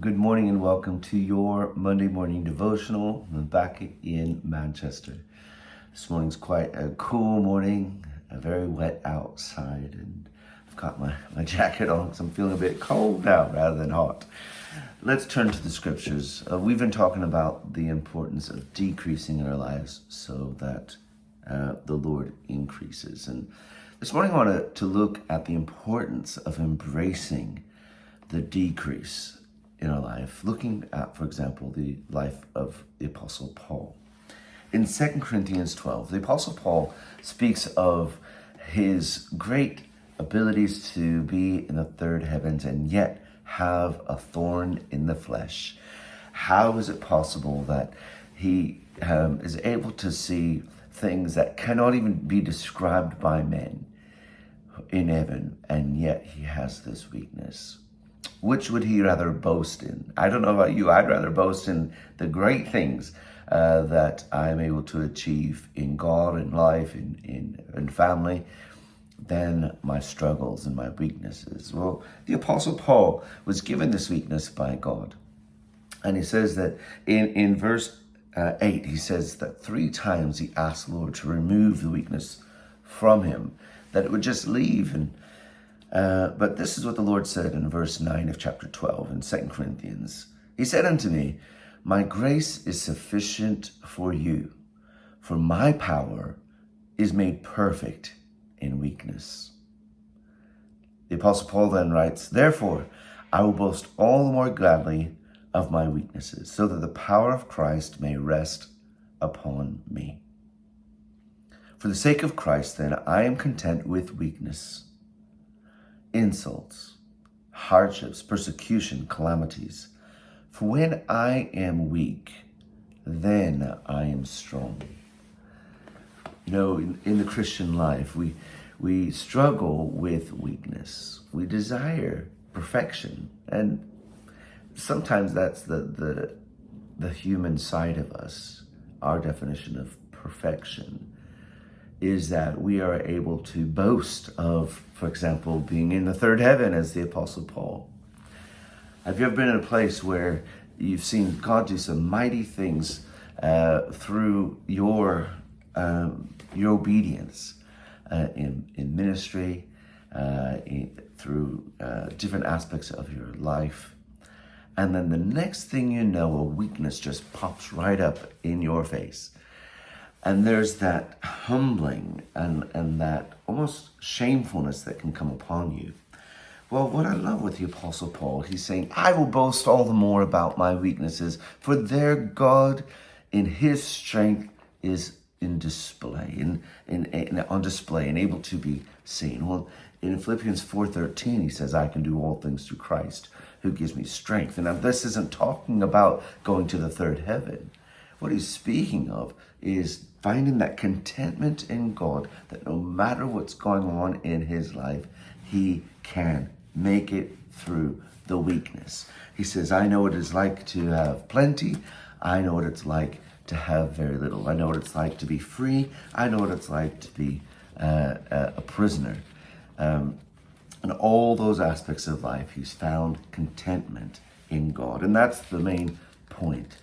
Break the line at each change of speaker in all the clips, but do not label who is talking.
Good morning and welcome to your Monday morning devotional. I'm back in Manchester. This morning's quite a cool morning, very wet outside, and I've got my jacket on because I'm feeling a bit cold now rather than hot. Let's turn to the scriptures. We've been talking about the importance of decreasing in our lives so that the Lord increases. And this morning I want to look at the importance of embracing the decrease in our life, looking at, for example, the life of the Apostle Paul. In 2 Corinthians 12, the Apostle Paul speaks of his great abilities to be in the third heavens and yet have a thorn in the flesh. How is it possible that he is able to see things that cannot even be described by men in heaven, and yet he has this weakness? Which would he rather boast in? I don't know about you. I'd rather boast in the great things that I'm able to achieve in God, in life, in family, than my struggles and my weaknesses. Well, the Apostle Paul was given this weakness by God. And he says that in verse 8, he says that 3 times he asked the Lord to remove the weakness from him, that it would just leave. But this is what the Lord said in verse 9 of chapter 12 in 2 Corinthians. He said unto me, my grace is sufficient for you, for my power is made perfect in weakness. The Apostle Paul then writes, therefore, I will boast all the more gladly of my weaknesses, so that the power of Christ may rest upon me. For the sake of Christ, then, I am content with weakness, insults, hardships, persecution, calamities. For when I am weak, then I am strong. You know, in the Christian life, we struggle with weakness. We desire perfection. And sometimes that's the human side of us. Our definition of perfection is that we are able to boast of, for example, being in the third heaven as the Apostle Paul. Have you ever been in a place where you've seen God do some mighty things through your obedience in ministry, through different aspects of your life, and then the next thing you know, a weakness just pops right up in your face? And there's that humbling and that almost shamefulness that can come upon you. Well, what I love with the Apostle Paul, he's saying, I will boast all the more about my weaknesses, for their God in his strength is in display, on display and able to be seen. Well, in Philippians 4:13, he says, I can do all things through Christ who gives me strength. And now this isn't talking about going to the third heaven. What he's speaking of is finding that contentment in God, that no matter what's going on in his life, he can make it through the weakness. He says, I know what it's like to have plenty. I know what it's like to have very little. I know what it's like to be free. I know what it's like to be a prisoner. In all those aspects of life, he's found contentment in God. And that's the main point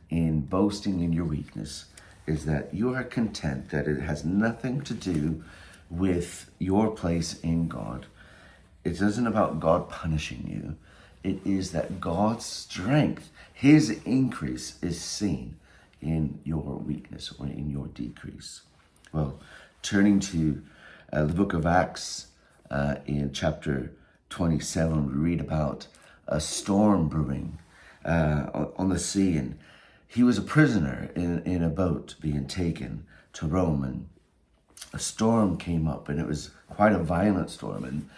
in boasting in your weakness, is that you are content, that it has nothing to do with your place in God. It isn't about God punishing you. It is that God's strength, his increase, is seen in your weakness or in your decrease. Well, turning to the book of Acts, in chapter 27, we read about a storm brewing on the sea, and he was a prisoner in a boat being taken to Rome, and a storm came up, and it was quite a violent storm,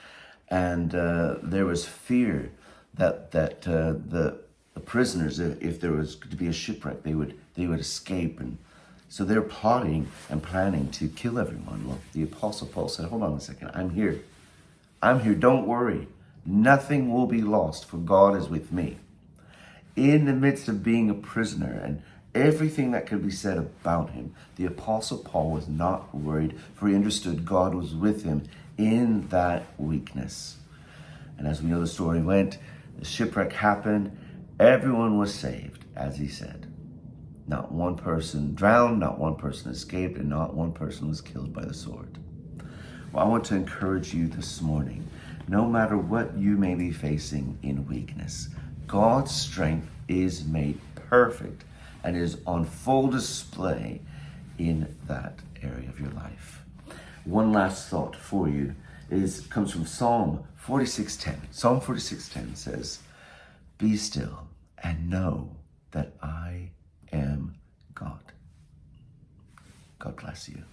and there was fear that the prisoners, if there was to be a shipwreck, they would escape, and so they're plotting and planning to kill everyone. Well, the Apostle Paul said, hold on a second, I'm here, don't worry, nothing will be lost, for God is with me. In the midst of being a prisoner and everything that could be said about him, the Apostle Paul was not worried, for he understood God was with him in that weakness. And as we know the story went, the shipwreck happened, Everyone was saved, as he said. Not one person drowned, not one person escaped, and not one person was killed by the sword. Well, I want to encourage you this morning, no matter what you may be facing in weakness, God's strength is made perfect and is on full display in that area of your life. One last thought for you comes from Psalm 46:10. Psalm 46:10 says, "Be still and know that I am God." God bless you.